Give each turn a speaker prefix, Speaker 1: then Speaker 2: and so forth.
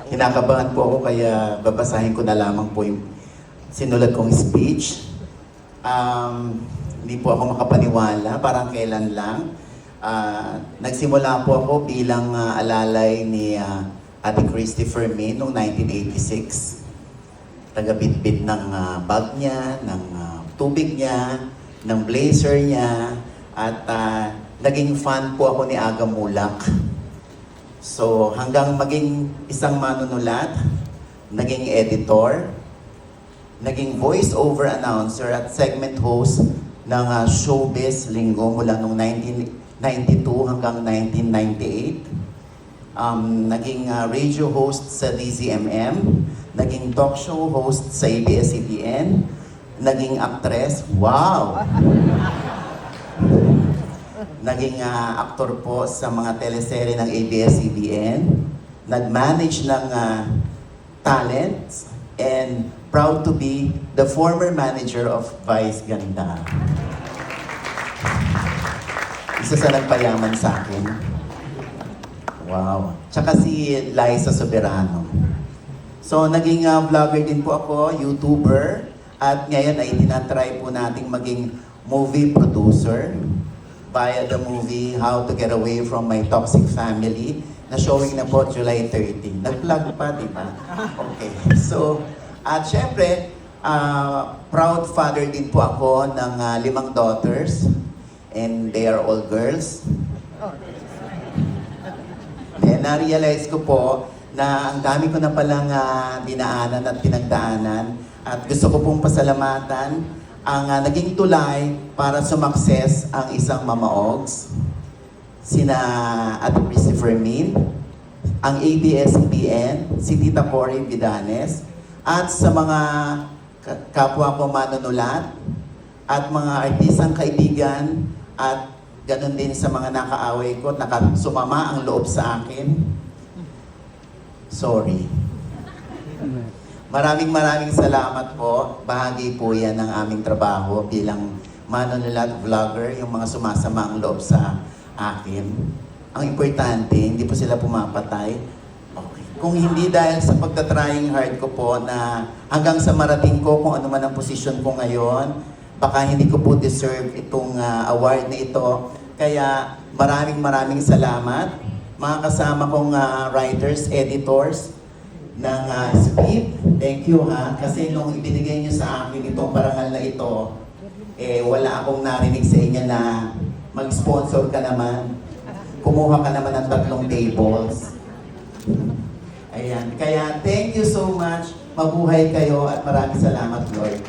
Speaker 1: Kinakabahan po ako kaya babasahin ko na lamang po yung sinulat kong speech. Hindi po ako makapaniwala, parang kailan lang. Nagsimula po ako bilang alalay ni Ate Christopher Min noong 1986. Taga-bitbit ng bag niya, ng tubig niya, ng blazer niya, at naging fan po ako ni Aga Mulak. So hanggang maging isang manunulat, naging editor, naging voice-over announcer at segment host ng Showbiz Linggo mula noong 1992 hanggang 1998. Naging radio host sa DZMM, naging talk show host sa ABS-CBN, naging actress, wow! Naging aktor po sa mga teleserye ng ABS-CBN, nag-manage ng talents, and proud to be the former manager of Vice Ganda. Isa sa nagpayaman sa akin. Wow. Tsaka si Liza Soberano. So, naging vlogger din po ako, YouTuber, at ngayon ay tinatry po nating maging movie producer via the movie How to Get Away from My Toxic Family na showing na po July 30. Nag-vlog pa, di ba? Okay. So, at syempre, proud father din po ako ng 5 daughters and they are all girls. And na-realize ko po na ang dami ko na palang dinaanan at pinagdaanan at gusto ko pong pasalamatan ang naging tulay para sumakses ang isang mamaogs, sina Ate Christopher Min, ang ABS-CBN, si Tita Cory Vidanes, at sa mga kapwa ko manunulat, at mga artisang kaibigan, at ganun din sa mga nakaaway ko, nakasumama ang loob sa akin. Sorry. Maraming salamat po. Bahagi po yan ng aming trabaho bilang manunulat, vlogger, yung mga sumasama ang loob sa akin. Ang importante, hindi po sila pumapatay. Okay. Kung hindi dahil sa pagta-trying hard ko po na hanggang sa marating ko kung ano man ang posisyon ko ngayon, baka hindi ko po deserve itong award na ito. Kaya maraming salamat. Mga kasama kong writers, editors, ng script. Thank you kasi nung ibinigay niyo sa akin itong parangal na ito, wala akong narinig sa inyo na mag-sponsor ka naman. Kumuha ka naman ng 3 tables. Ayan. Kaya thank you so much. Mabuhay kayo at maraming salamat, Lord.